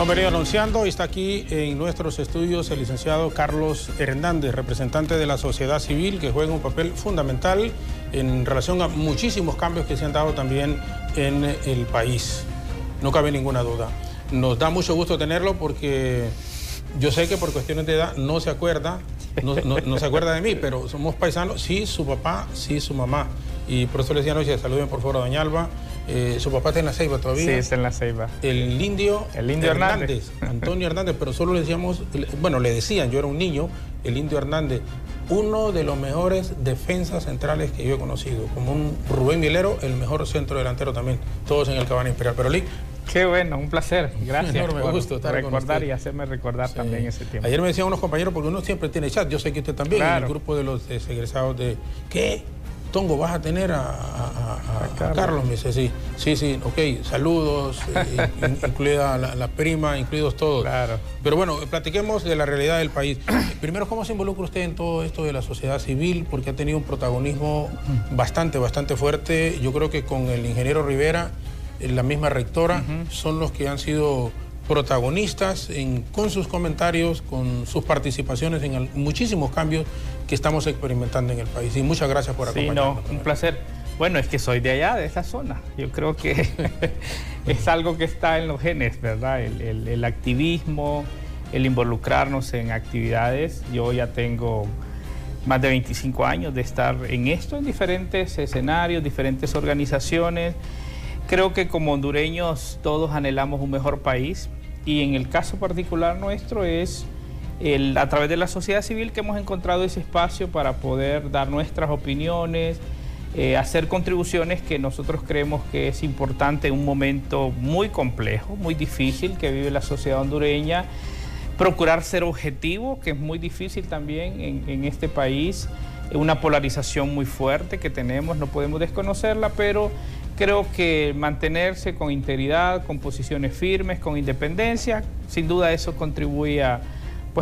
Hemos venido anunciando y está aquí en nuestros estudios el licenciado Carlos Hernández, representante de la sociedad civil, que juega un papel fundamental en relación a muchísimos cambios que se han dado también en el país. No cabe ninguna duda. Nos da mucho gusto tenerlo porque yo sé que por cuestiones de edad no se acuerda, no se acuerda de mí, pero somos paisanos, sí, su papá, sí, su mamá. Y por eso le decía anoche, saluden por favor a doña Alba. Su papá está en La Ceiba todavía. Sí, está en La Ceiba. El indio Hernández, Antonio Hernández, pero solo le decíamos, bueno, le decían, yo era un niño, el indio Hernández, uno de los mejores defensas centrales que yo he conocido, como un Rubén Milero, el mejor centro delantero también, todos en el Cabana Imperial. Pero Lick, qué bueno, un placer. Gracias. Enorme gusto estar recordar y hacerme recordar también ese tiempo. Ayer me decían unos compañeros, porque uno siempre tiene chat, yo sé que usted también, claro. En el grupo de los egresados de ¿qué? Tongo, vas a tener a Carlos, me dice, sí, ok, saludos, incluida la prima, incluidos todos. Claro. Pero bueno, platiquemos de la realidad del país. Primero, ¿cómo se involucra usted en todo esto de la sociedad civil? Porque ha tenido un protagonismo bastante fuerte. Yo creo que con el ingeniero Rivera, la misma rectora, son los que han sido protagonistas con sus comentarios, con sus participaciones en muchísimos cambios que estamos experimentando en el país. Y muchas gracias por acompañarnos. Sí, un placer. Bueno, es que soy de allá, de esa zona. Yo creo que es algo que está en los genes, ¿verdad? El activismo, el involucrarnos en actividades. Yo ya tengo más de 25 años de estar en esto, en diferentes escenarios, diferentes organizaciones. Creo que como hondureños todos anhelamos un mejor país y en el caso particular nuestro es a través de la sociedad civil que hemos encontrado ese espacio para poder dar nuestras opiniones, hacer contribuciones que nosotros creemos que es importante en un momento muy complejo, muy difícil que vive la sociedad hondureña, procurar ser objetivo, que es muy difícil también en este país, una polarización muy fuerte que tenemos, no podemos desconocerla, pero creo que mantenerse con integridad, con posiciones firmes, con independencia, sin duda eso contribuye a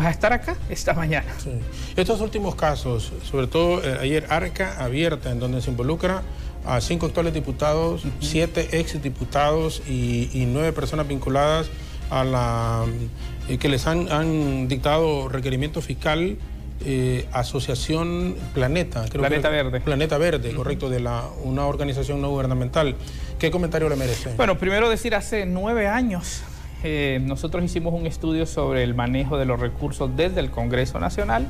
estar acá esta mañana. Sí. Estos últimos casos, sobre todo ayer Arca Abierta, en donde se involucra a 5 actuales diputados, 7 exdiputados y 9 personas vinculadas a la que les han dictado requerimiento fiscal. Asociación Planeta, Planeta Verde, correcto, de una organización no gubernamental. ¿Qué comentario le merece? Bueno, primero decir, hace 9 años nosotros hicimos un estudio sobre el manejo de los recursos desde el Congreso Nacional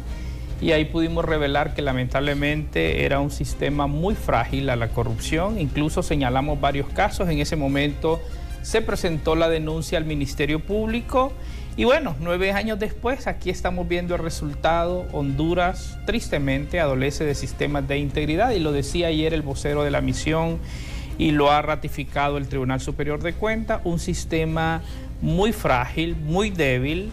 y ahí pudimos revelar que lamentablemente era un sistema muy frágil a la corrupción, incluso señalamos varios casos. En ese momento se presentó la denuncia al Ministerio Público. Y bueno, 9 años después, aquí estamos viendo el resultado. Honduras, tristemente, adolece de sistemas de integridad, y lo decía ayer el vocero de la misión, y lo ha ratificado el Tribunal Superior de Cuentas, un sistema muy frágil, muy débil.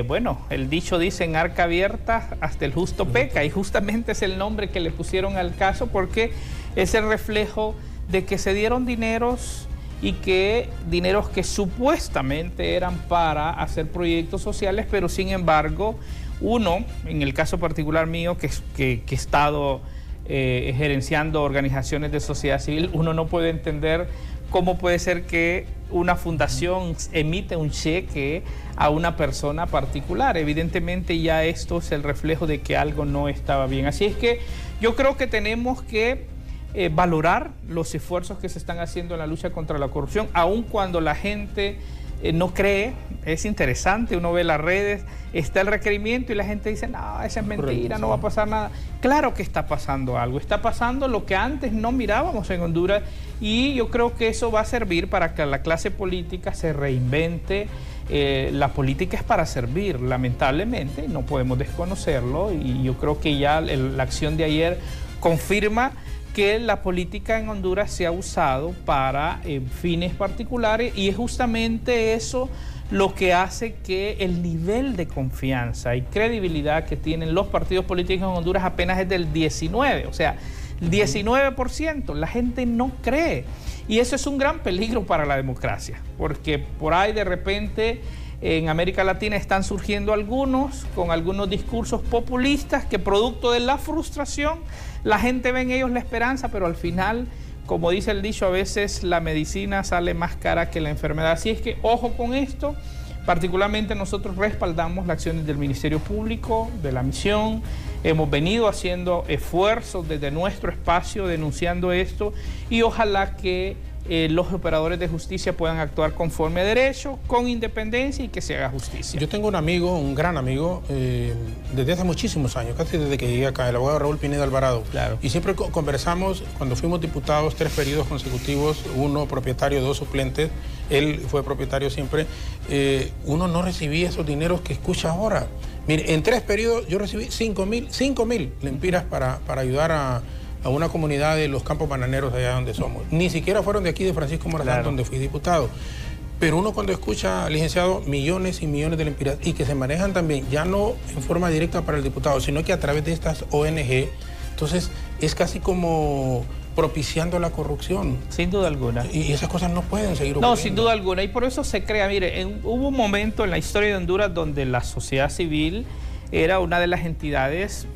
Bueno, el dicho dice, en arca abierta hasta el justo peca, y justamente es el nombre que le pusieron al caso porque es el reflejo de que se dieron dineros que supuestamente eran para hacer proyectos sociales, pero sin embargo, uno, en el caso particular mío, que he estado gerenciando organizaciones de sociedad civil, uno no puede entender cómo puede ser que una fundación emite un cheque a una persona particular. Evidentemente ya esto es el reflejo de que algo no estaba bien. Así es que yo creo que tenemos que valorar los esfuerzos que se están haciendo en la lucha contra la corrupción, aun cuando la gente no cree. Es interesante, uno ve las redes, está el requerimiento y la gente dice, no, esa es mentira, no va a pasar nada. Claro que está pasando algo, está pasando lo que antes no mirábamos en Honduras, y yo creo que eso va a servir para que la clase política se reinvente. La política es para servir, lamentablemente, no podemos desconocerlo, y yo creo que ya la acción de ayer confirma que la política en Honduras se ha usado para fines particulares, y es justamente eso lo que hace que el nivel de confianza y credibilidad que tienen los partidos políticos en Honduras apenas es del 19%, o sea, 19%, la gente no cree. Y eso es un gran peligro para la democracia, porque por ahí de repente en América Latina están surgiendo algunos con algunos discursos populistas que, producto de la frustración, la gente ve en ellos la esperanza, pero al final, como dice el dicho, a veces la medicina sale más cara que la enfermedad. Así es que ojo con esto. Particularmente nosotros respaldamos las acciones del Ministerio Público, de la misión. Hemos venido haciendo esfuerzos desde nuestro espacio denunciando esto y ojalá que los operadores de justicia puedan actuar conforme a derecho, con independencia y que se haga justicia. Yo tengo un amigo, un gran amigo, desde hace muchísimos años, casi desde que llegué acá, el abogado Raúl Pineda Alvarado. Claro. Y siempre conversamos, cuando fuimos diputados, 3 periodos consecutivos, uno propietario, 2 suplentes, él fue propietario siempre, uno no recibía esos dineros que escucha ahora. Mire, en 3 periodos yo recibí 5.000 lempiras para ayudar a una comunidad de los campos bananeros allá donde somos. Ni siquiera fueron de aquí de Francisco Morazán, claro, donde fui diputado. Pero uno cuando escucha, licenciado, millones y millones de lempiras y que se manejan también, ya no en forma directa para el diputado, sino que a través de estas ONG, entonces es casi como propiciando la corrupción. Sin duda alguna. Y esas cosas no pueden seguir ocurriendo. No, sin duda alguna. Y por eso se crea, mire, hubo un momento en la historia de Honduras donde la sociedad civil era una de las entidades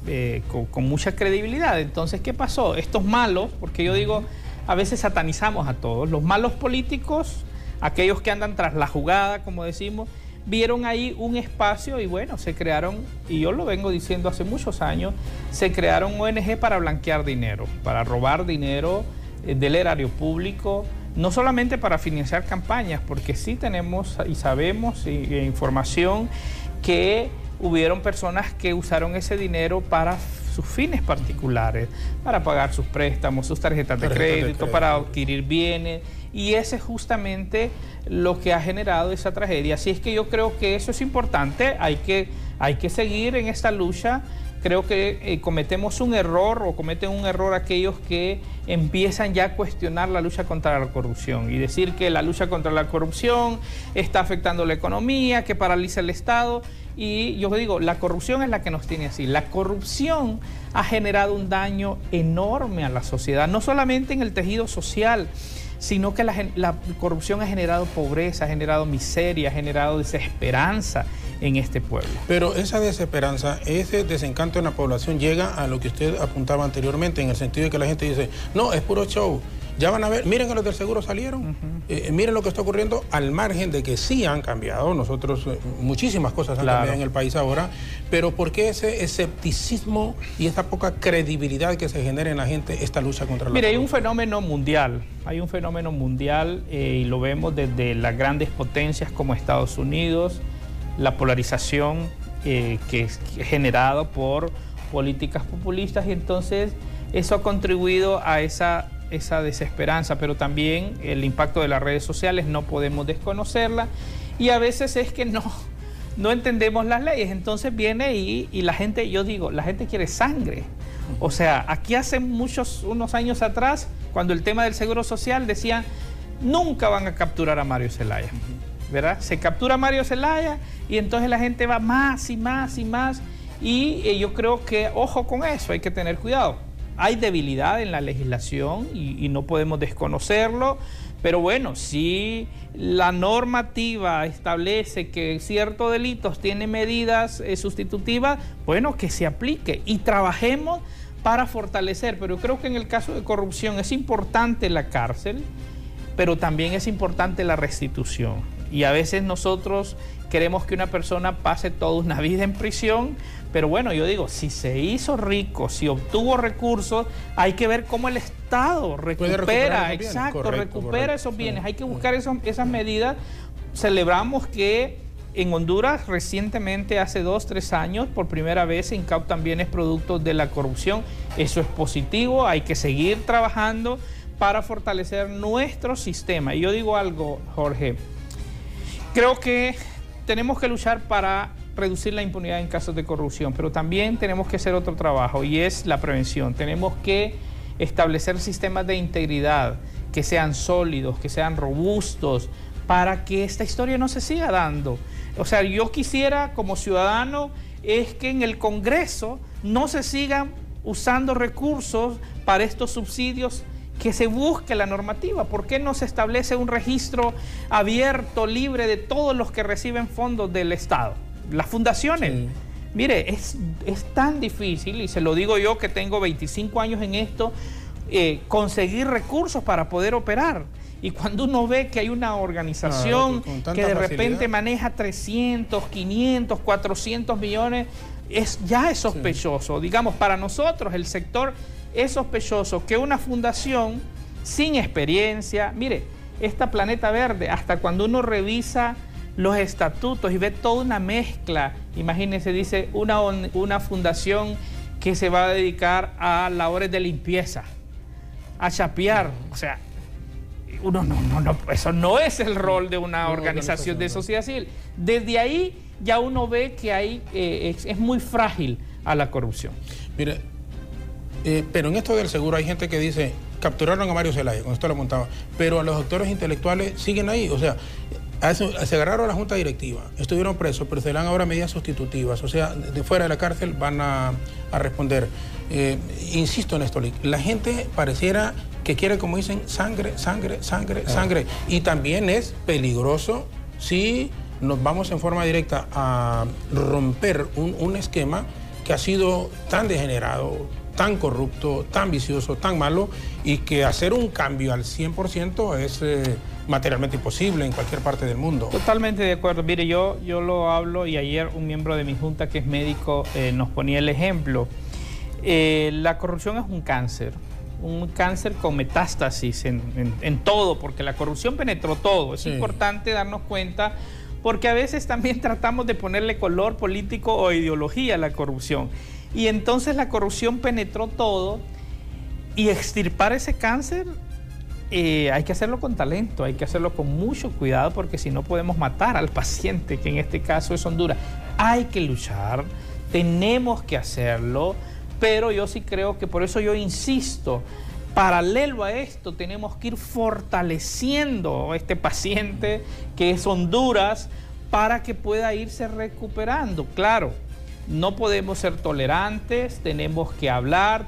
con mucha credibilidad. Entonces, ¿qué pasó? Estos malos, porque yo digo, a veces satanizamos a todos, los malos políticos, aquellos que andan tras la jugada, como decimos, vieron ahí un espacio y bueno, se crearon, y yo lo vengo diciendo hace muchos años, se crearon ONG para blanquear dinero, para robar dinero del erario público, no solamente para financiar campañas, porque sí tenemos y sabemos información que hubieron personas que usaron ese dinero para sus fines particulares, para pagar sus préstamos, sus tarjetas de crédito, para adquirir bienes, y ese es justamente lo que ha generado esa tragedia. Así es que yo creo que eso es importante, hay que seguir en esta lucha. Creo que cometemos un error o cometen un error aquellos que empiezan ya a cuestionar la lucha contra la corrupción y decir que la lucha contra la corrupción está afectando la economía, que paraliza el Estado. Y yo digo, la corrupción es la que nos tiene así. La corrupción ha generado un daño enorme a la sociedad, no solamente en el tejido social, sino que la corrupción ha generado pobreza, ha generado miseria, ha generado desesperanza en este pueblo. Pero esa desesperanza, ese desencanto en la población llega a lo que usted apuntaba anteriormente, en el sentido de que la gente dice, no, es puro show. Ya van a ver, miren que los del seguro salieron, miren lo que está ocurriendo, al margen de que sí han cambiado, nosotros muchísimas cosas han cambiado en el país ahora, pero ¿por qué ese escepticismo y esa poca credibilidad que se genera en la gente esta lucha contra la corrupción? Hay un fenómeno mundial, y lo vemos desde las grandes potencias como Estados Unidos, la polarización que es generada por políticas populistas, y entonces eso ha contribuido a esa desesperanza, pero también el impacto de las redes sociales no podemos desconocerla, y a veces es que no entendemos las leyes, entonces viene y la gente, yo digo, la gente quiere sangre. O sea, aquí hace unos años atrás, cuando el tema del seguro social decían, nunca van a capturar a Mario Zelaya, ¿verdad? Se captura a Mario Zelaya y entonces la gente va más y más y más, y yo creo que, ojo con eso, hay que tener cuidado. Hay debilidad en la legislación y no podemos desconocerlo, pero bueno, si la normativa establece que ciertos delitos tienen medidas sustitutivas, bueno, que se aplique y trabajemos para fortalecer. Pero creo que en el caso de corrupción es importante la cárcel, pero también es importante la restitución. Y a veces nosotros queremos que una persona pase toda una vida en prisión, pero bueno, yo digo, si se hizo rico, si obtuvo recursos, hay que ver cómo el Estado recupera, recupera esos bienes. Hay que buscar esas medidas. Celebramos que en Honduras recientemente, hace 2 o 3 años, por primera vez se incautan bienes productos de la corrupción. Eso es positivo, hay que seguir trabajando para fortalecer nuestro sistema. Y yo digo algo, Jorge, creo que tenemos que luchar para reducir la impunidad en casos de corrupción, pero también tenemos que hacer otro trabajo, y es la prevención. Tenemos que establecer sistemas de integridad que sean sólidos, que sean robustos, para que esta historia no se siga dando. O sea, yo quisiera como ciudadano es que en el Congreso no se sigan usando recursos para estos subsidios, que se busque la normativa. ¿Por qué no se establece un registro abierto, libre de todos los que reciben fondos del Estado? Las fundaciones. Sí. Mire, es tan difícil, y se lo digo yo que tengo 25 años en esto, conseguir recursos para poder operar. Y cuando uno ve que hay una organización que de repente maneja 300, 500, 400 millones, ya es sospechoso. Digamos, para nosotros el sector es sospechoso que una fundación sin experiencia, mire, esta Planeta Verde, hasta cuando uno revisa los estatutos y ve toda una mezcla, imagínense, dice una fundación que se va a dedicar a labores de limpieza, a chapear, o sea, eso no es el rol de una organización de sociedad civil. Desde ahí ya uno ve que es muy frágil a la corrupción. Mire, pero en esto del seguro hay gente que dice, capturaron a Mario Zelaya, con esto lo montaba, pero a los doctores intelectuales siguen ahí, o sea, se agarraron a la junta directiva, estuvieron presos, pero se le dan ahora medidas sustitutivas, o sea, de fuera de la cárcel van a responder. Insisto en esto, la gente pareciera que quiere, como dicen, sangre, sangre, sangre, sangre, y también es peligroso si nos vamos en forma directa a romper un esquema que ha sido tan degenerado, tan corrupto, tan vicioso, tan malo, y que hacer un cambio al 100% es materialmente imposible en cualquier parte del mundo. Totalmente de acuerdo. Mire, yo lo hablo, y ayer un miembro de mi junta que es médico nos ponía el ejemplo. La corrupción es un cáncer con metástasis en todo, porque la corrupción penetró todo. Es importante darnos cuenta, porque a veces también tratamos de ponerle color político o ideología a la corrupción. Y entonces la corrupción penetró todo, y extirpar ese cáncer hay que hacerlo con talento, hay que hacerlo con mucho cuidado, porque si no podemos matar al paciente, que en este caso es Honduras. Hay que luchar, tenemos que hacerlo, pero yo sí creo que, por eso yo insisto, paralelo a esto tenemos que ir fortaleciendo a este paciente que es Honduras para que pueda irse recuperando. Claro, no podemos ser tolerantes, tenemos que hablar,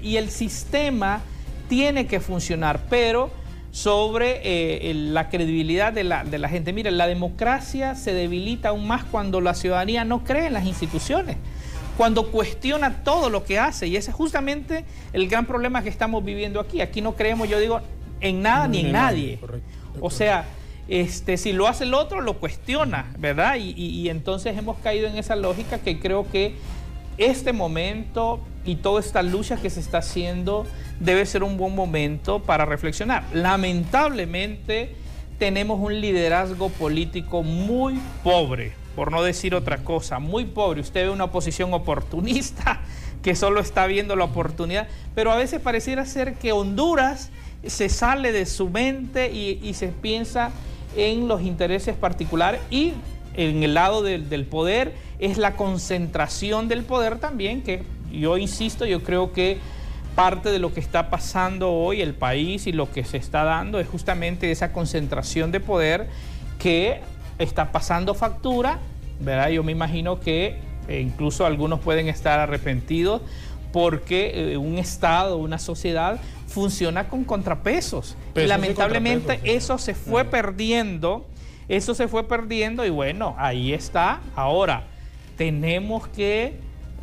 y el sistema tiene que funcionar, pero sobre la credibilidad de la gente. Mire, la democracia se debilita aún más cuando la ciudadanía no cree en las instituciones, cuando cuestiona todo lo que hace, y ese es justamente el gran problema que estamos viviendo aquí. Aquí no creemos, yo digo, en nada ni en nadie. Correcto. O sea, si lo hace el otro, lo cuestiona, ¿verdad? Y entonces hemos caído en esa lógica, que creo que este momento y toda esta lucha que se está haciendo debe ser un buen momento para reflexionar. Lamentablemente tenemos un liderazgo político muy pobre, por no decir otra cosa, muy pobre. Usted ve una oposición oportunista que solo está viendo la oportunidad, pero a veces pareciera ser que Honduras se sale de su mente y se piensa en los intereses particulares, y en el lado del poder es la concentración del poder también, que yo insisto, yo creo que parte de lo que está pasando hoy el país y lo que se está dando es justamente esa concentración de poder que está pasando factura, ¿verdad? Yo me imagino que incluso algunos pueden estar arrepentidos, porque un Estado, una sociedad funciona con contrapesos. Y lamentablemente eso se fue perdiendo, y bueno, ahí está. Ahora, tenemos que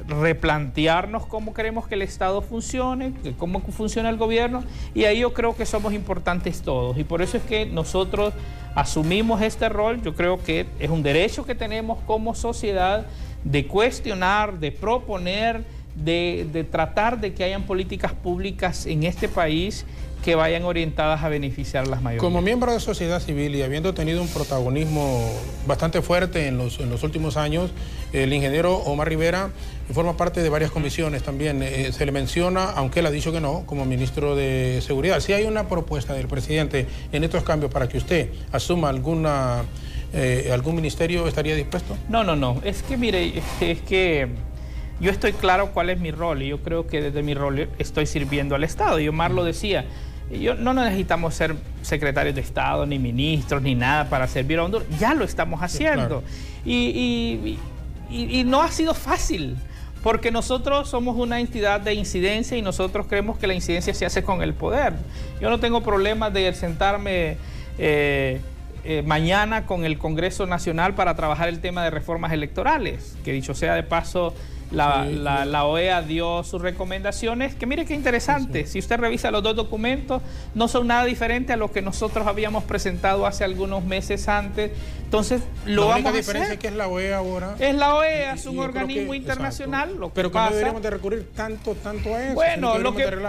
replantearnos cómo queremos que el Estado funcione, cómo funciona el gobierno, y ahí yo creo que somos importantes todos, y por eso es que nosotros asumimos este rol. Yo creo que es un derecho que tenemos como sociedad de cuestionar, de proponer, de tratar de que hayan políticas públicas en este país que vayan orientadas a beneficiar a las mayorías. Como miembro de sociedad civil y habiendo tenido un protagonismo bastante fuerte en los últimos años, el ingeniero Omar Rivera forma parte de varias comisiones también. Se le menciona, aunque él ha dicho que no, como ministro de Seguridad. Si hay una propuesta del presidente en estos cambios para que usted asuma algún ministerio, ¿estaría dispuesto? No. Es que, mire, es que yo estoy claro cuál es mi rol, y yo creo que desde mi rol estoy sirviendo al Estado. Y Omar lo decía, no necesitamos ser secretarios de Estado, ni ministros, ni nada para servir a Honduras. Ya lo estamos haciendo. Sí, claro. Y no ha sido fácil, porque nosotros somos una entidad de incidencia, y nosotros creemos que la incidencia se hace con el poder. Yo no tengo problema de sentarme mañana con el Congreso Nacional para trabajar el tema de reformas electorales, que dicho sea de paso, La OEA dio sus recomendaciones, que mire qué interesante, si usted revisa los dos documentos, no son nada diferentes a lo que nosotros habíamos presentado hace algunos meses antes. Entonces, lo vamos a hacer. La única diferencia es que es la OEA ahora. Es la OEA, es un organismo internacional. Lo que pero que pasa, no deberíamos de recurrir tanto a eso. Bueno,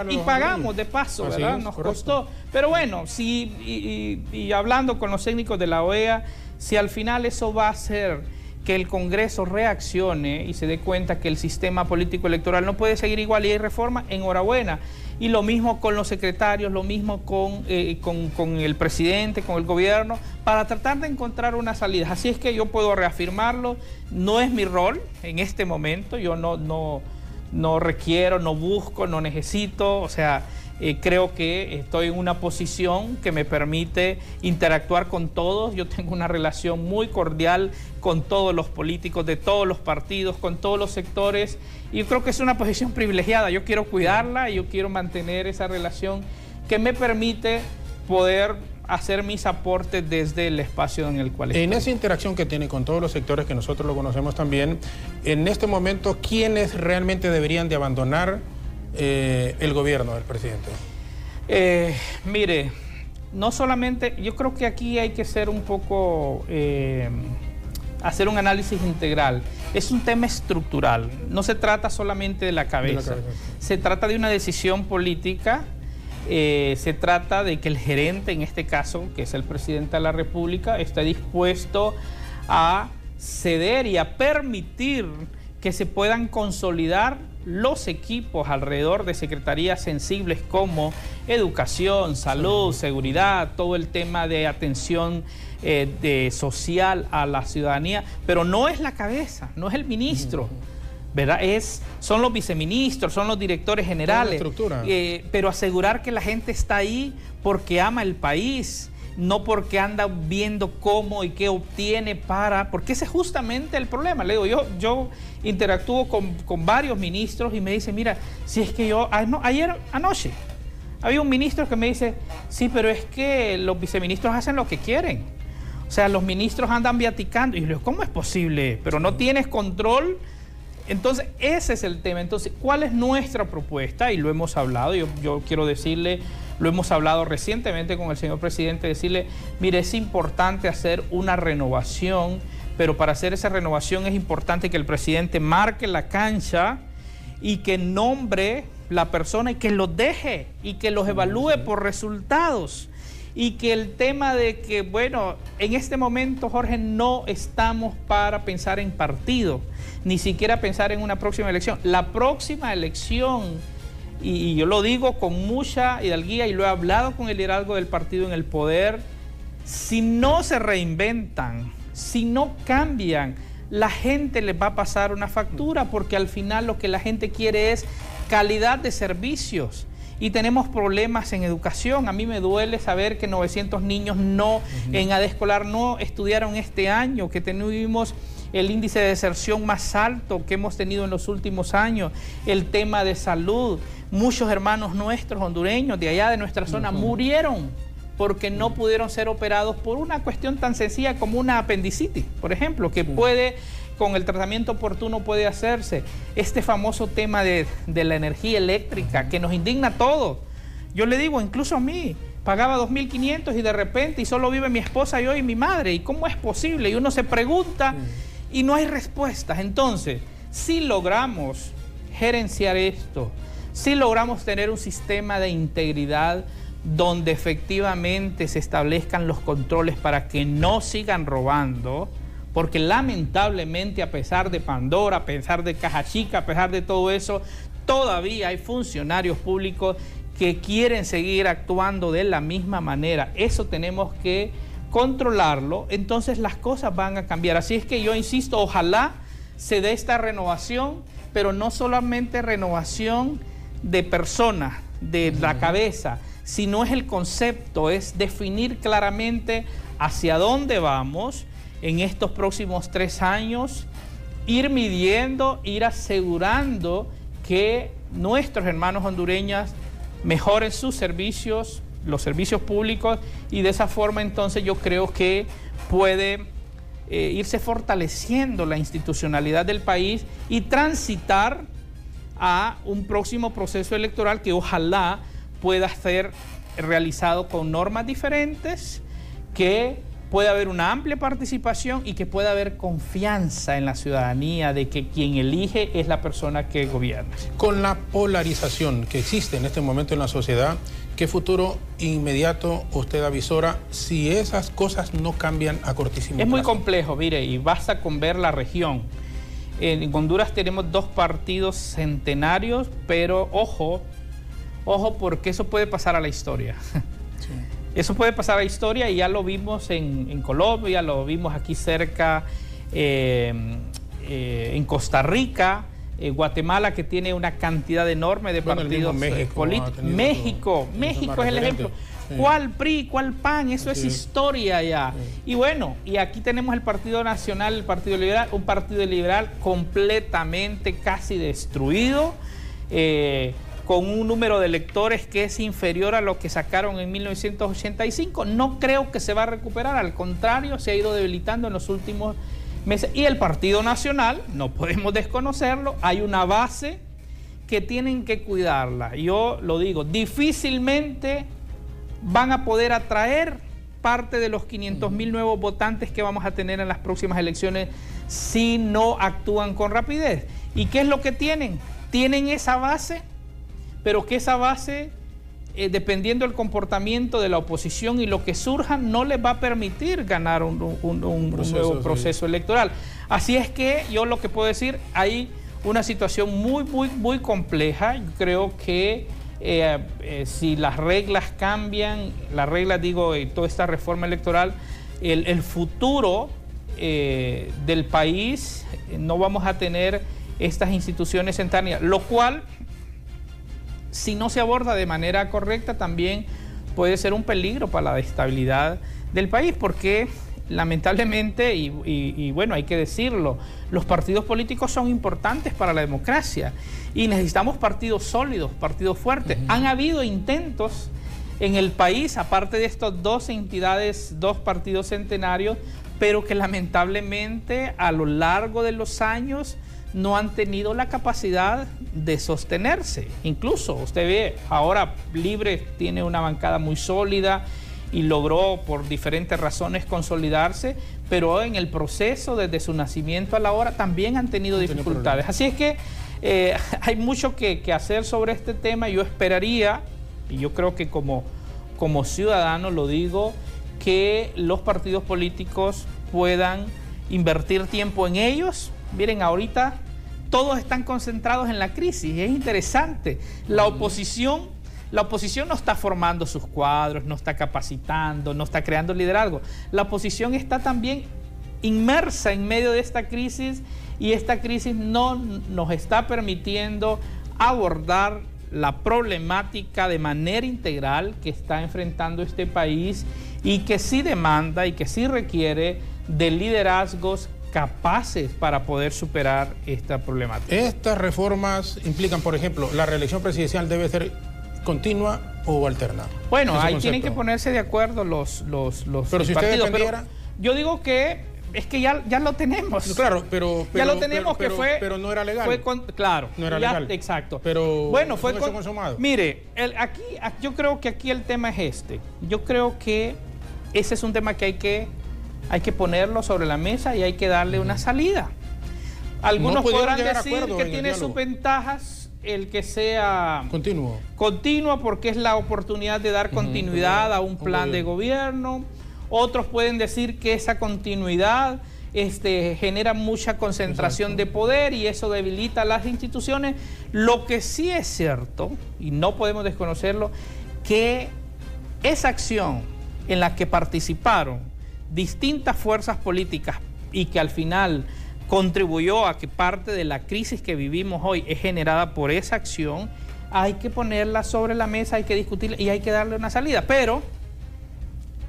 y pagamos de paso, ¿verdad? Nos costó. Pero bueno, y hablando con los técnicos de la OEA, si al final eso va a hacer que el Congreso reaccione y se dé cuenta que el sistema político electoral no puede seguir igual y hay reforma, enhorabuena. Y lo mismo con los secretarios, lo mismo con el presidente, con el gobierno, para tratar de encontrar una salida. Así es que yo puedo reafirmarlo, no es mi rol en este momento, yo no requiero, no busco, no necesito, o sea, creo que estoy en una posición que me permite interactuar con todos. Yo tengo una relación muy cordial con todos los políticos de todos los partidos, con todos los sectores. Y yo creo que es una posición privilegiada. Yo quiero cuidarla y yo quiero mantener esa relación que me permite poder hacer mis aportes desde el espacio en el cual estoy. En esa interacción que tiene con todos los sectores que nosotros lo conocemos también, en este momento, ¿quiénes realmente deberían de abandonar el gobierno del presidente? Mire, no solamente, yo creo que aquí hay que ser un poco, hacer un análisis integral. Es un tema estructural, no se trata solamente de la cabeza. Se trata de una decisión política, se trata de que el gerente, en este caso, que es el presidente de la República, esté dispuesto a ceder y a permitir que se puedan consolidar los equipos alrededor de secretarías sensibles como educación, salud, seguridad, todo el tema de atención social a la ciudadanía, pero no es la cabeza, no es el ministro, ¿verdad? Son los viceministros, son los directores generales, pero asegurar que la gente está ahí porque ama el país, no porque anda viendo cómo y qué obtiene porque ese es justamente el problema. Le digo, yo interactúo con varios ministros y me dicen, mira, si es que anoche, había un ministro que me dice, sí, pero es que los viceministros hacen lo que quieren. O sea, los ministros andan viaticando. Y yo le digo, ¿cómo es posible? Pero no tienes control. Entonces, ese es el tema. Entonces, ¿cuál es nuestra propuesta? Y lo hemos hablado, yo quiero decirle, lo hemos hablado recientemente con el señor presidente, decirle, mire, es importante hacer una renovación, pero para hacer esa renovación es importante que el presidente marque la cancha y que nombre la persona y que los deje y que los evalúe por resultados. Y que el tema de que, bueno, en este momento, Jorge, no estamos para pensar en partido, ni siquiera pensar en una próxima elección. La próxima elección, y yo lo digo con mucha hidalguía y lo he hablado con el liderazgo del partido en el poder, si no se reinventan, si no cambian, la gente les va a pasar una factura, porque al final lo que la gente quiere es calidad de servicios. Y tenemos problemas en educación. A mí me duele saber que 900 niños en edad escolar no estudiaron este año, que tuvimos el índice de deserción más alto que hemos tenido en los últimos años. El tema de salud. Muchos hermanos nuestros hondureños de allá de nuestra zona murieron porque no pudieron ser operados por una cuestión tan sencilla como una apendicitis, por ejemplo, que con el tratamiento oportuno puede hacerse. Este famoso tema de la energía eléctrica que nos indigna a todos. Yo le digo, incluso a mí, pagaba 2.500 y de repente, y solo vive mi esposa, yo y mi madre. ¿Y cómo es posible? Y uno se pregunta y no hay respuestas. Entonces, si logramos gerenciar esto, si logramos tener un sistema de integridad donde efectivamente se establezcan los controles para que no sigan robando, porque lamentablemente, a pesar de Pandora, a pesar de Caja Chica, a pesar de todo eso, todavía hay funcionarios públicos que quieren seguir actuando de la misma manera. Eso tenemos que controlarlo, entonces las cosas van a cambiar. Así es que yo insisto, ojalá se dé esta renovación, pero no solamente renovación de personas, de la cabeza, sino es el concepto, es definir claramente hacia dónde vamos en estos próximos 3 años, ir midiendo, ir asegurando que nuestros hermanos hondureños mejoren sus servicios, los servicios públicos, y de esa forma entonces yo creo que puede irse fortaleciendo la institucionalidad del país y transitar a un próximo proceso electoral que ojalá pueda ser realizado con normas diferentes, que pueda haber una amplia participación y que pueda haber confianza en la ciudadanía de que quien elige es la persona que gobierna. Con la polarización que existe en este momento en la sociedad, ¿qué futuro inmediato usted avisora si esas cosas no cambian a cortísimo plazo? Es muy complejo, mire, y basta con ver la región. En Honduras tenemos 2 partidos centenarios, pero ojo porque eso puede pasar a la historia. Sí. Eso puede pasar a la historia y ya lo vimos en Colombia, lo vimos aquí cerca en Costa Rica, Guatemala, que tiene una cantidad enorme de partidos políticos. México es el ejemplo. Sí. ¿Cuál PRI, cuál PAN? Eso es historia ya. Sí. Y bueno, y aquí tenemos el Partido Nacional, el Partido Liberal, un Partido Liberal completamente casi destruido, con un número de electores que es inferior a lo que sacaron en 1985. No creo que se va a recuperar, al contrario, se ha ido debilitando en los últimos meses. Y el Partido Nacional, no podemos desconocerlo, hay una base que tienen que cuidarla. Yo lo digo, difícilmente van a poder atraer parte de los 500,000 nuevos votantes que vamos a tener en las próximas elecciones si no actúan con rapidez. ¿Y qué es lo que tienen? Tienen esa base, pero que esa base, dependiendo del comportamiento de la oposición y lo que surja, no les va a permitir ganar un nuevo proceso electoral. Así es que yo lo que puedo decir, hay una situación muy compleja. Yo creo que si las reglas cambian, toda esta reforma electoral, el futuro del país, no vamos a tener estas instituciones centenarias, lo cual, si no se aborda de manera correcta, también puede ser un peligro para la estabilidad del país, porque lamentablemente, y bueno, hay que decirlo, los partidos políticos son importantes para la democracia y necesitamos partidos sólidos, partidos fuertes. Han habido intentos en el país, aparte de estas 2 entidades, 2 partidos centenarios, pero que lamentablemente a lo largo de los años no han tenido la capacidad de sostenerse. Incluso usted ve, ahora Libre tiene una bancada muy sólida y logró por diferentes razones consolidarse, pero en el proceso desde su nacimiento a la hora también han tenido dificultades. Así es que hay mucho que hacer sobre este tema. Yo esperaría, y yo creo que como ciudadano lo digo, que los partidos políticos puedan invertir tiempo en ellos. Miren, ahorita todos están concentrados en la crisis. Es interesante. La oposición no está formando sus cuadros, no está capacitando, no está creando liderazgo. La oposición está también inmersa en medio de esta crisis y esta crisis no nos está permitiendo abordar la problemática de manera integral que está enfrentando este país y que sí demanda y que sí requiere de liderazgos capaces para poder superar esta problemática. Estas reformas implican, por ejemplo, la reelección presidencial debe ser continua o alterna. Bueno, ahí tienen que ponerse de acuerdo los pero si usted dependiera... Yo digo que es que ya lo tenemos. Claro, pero ya lo tenemos, pero no era legal. Claro, no era legal. Exacto. Pero bueno, fue consumado. Mire, yo creo que aquí el tema es este. Yo creo que ese es un tema que hay que ponerlo sobre la mesa y hay que darle una salida. Algunos podrán decir que tiene sus ventajas el que sea continuo porque es la oportunidad de dar continuidad a un plan de gobierno. Otros pueden decir que esa continuidad genera mucha concentración de poder y eso debilita las instituciones. Lo que sí es cierto, y no podemos desconocerlo, que esa acción en la que participaron distintas fuerzas políticas y que al final contribuyó a que parte de la crisis que vivimos hoy es generada por esa acción, hay que ponerla sobre la mesa, hay que discutirla y hay que darle una salida. Pero,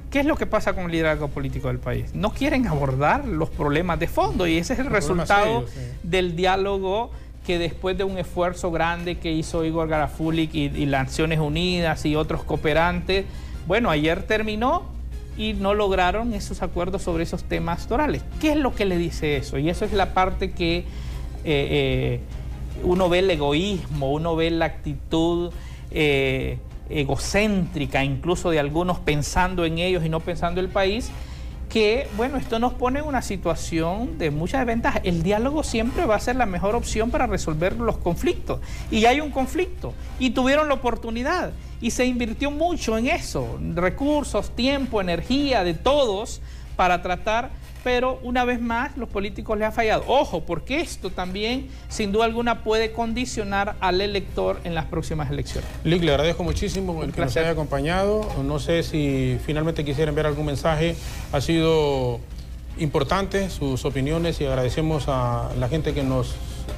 ¿qué es lo que pasa con el liderazgo político del país? No quieren abordar los problemas de fondo y ese es el resultado del diálogo que después de un esfuerzo grande que hizo Igor Garafuli y las Naciones Unidas y otros cooperantes, bueno, ayer terminó y no lograron esos acuerdos sobre esos temas torales. ¿Qué es lo que le dice eso? Y eso es la parte que uno ve el egoísmo, uno ve la actitud egocéntrica, incluso de algunos pensando en ellos y no pensando en el país, que, bueno, esto nos pone en una situación de mucha desventaja. El diálogo siempre va a ser la mejor opción para resolver los conflictos. Y hay un conflicto, y tuvieron la oportunidad, y se invirtió mucho en eso, recursos, tiempo, energía de todos para tratar, pero una vez más los políticos les han fallado. Ojo, porque esto también, sin duda alguna, puede condicionar al elector en las próximas elecciones. Lic, le agradezco muchísimo el que nos haya acompañado. No sé si finalmente quisiera enviar algún mensaje. Ha sido importante sus opiniones y agradecemos a la gente que nos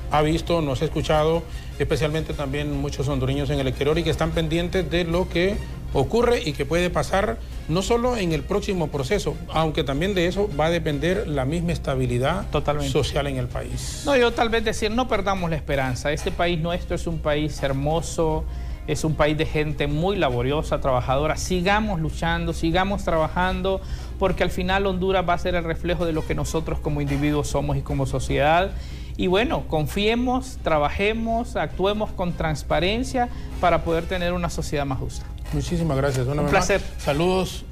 ha visto, nos ha escuchado, especialmente también muchos hondureños en el exterior y que están pendientes de lo que ocurre y que puede pasar no solo en el próximo proceso, aunque también de eso va a depender la misma estabilidad social en el país. No, yo tal vez decir, no perdamos la esperanza. Este país nuestro es un país hermoso, es un país de gente muy laboriosa, trabajadora. Sigamos luchando, sigamos trabajando, porque al final Honduras va a ser el reflejo de lo que nosotros como individuos somos y como sociedad. Y bueno, confiemos, trabajemos, actuemos con transparencia para poder tener una sociedad más justa. Muchísimas gracias. Un placer. Saludos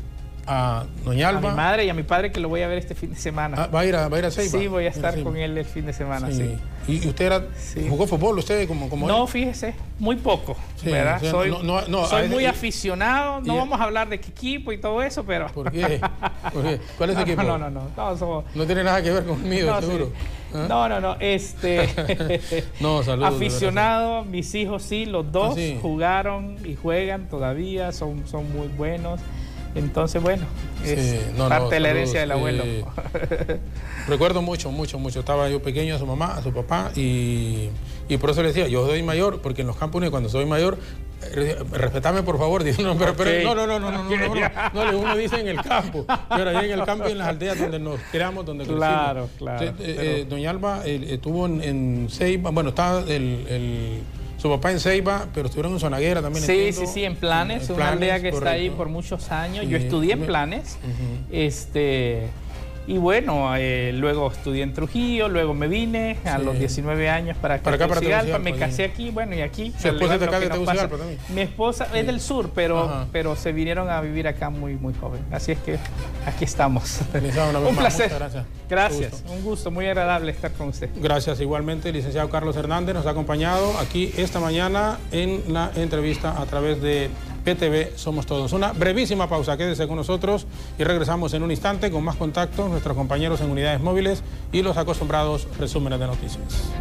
a doña Alba. A mi madre y a mi padre, que lo voy a ver este fin de semana. ¿Va a ir a Ceiba? Sí, voy a estar con él el fin de semana, sí. ¿Y usted jugó fútbol, usted como No, fíjese, muy poco, ¿verdad? O sea, soy muy aficionado, no vamos a hablar de qué equipo y todo eso, pero... ¿Por qué? ¿Cuál es el equipo? No tiene nada que ver conmigo, seguro. Sí. No, no, saludos. Aficionado, mis hijos sí, los dos jugaron y juegan todavía, son muy buenos. Entonces, bueno, es parte de la herencia del abuelo. Recuerdo mucho. Estaba yo pequeño a su mamá, a su papá, y por eso le decía, yo soy mayor, porque en los campos cuando soy mayor, respetame por favor. Digo, no, uno dice en el campo, pero ahí en el campo y en las aldeas donde nos creamos, donde crecimos. Claro. Doña Alba estuvo en Ceiba, bueno, estaba su papá en Ceiba, pero estuvieron en Zonaguera también. Sí, en Planes, una aldea que está ahí por muchos años. Yo estudié en Planes, y bueno, luego estudié en Trujillo, luego me vine a los 19 años para Tegucigalpa, me casé aquí, bueno, y aquí. ¿Su esposa es de acá de Tegucigalpa también? Mi esposa es del sur, pero se vinieron a vivir acá muy joven, así es que aquí estamos. Un placer. Gracias, un gusto, muy agradable estar con usted. Gracias, igualmente, el licenciado Carlos Hernández nos ha acompañado aquí esta mañana en la entrevista a través de PTV Somos Todos. Una brevísima pausa, quédese con nosotros y regresamos en un instante con más contactos, nuestros compañeros en unidades móviles y los acostumbrados resúmenes de noticias.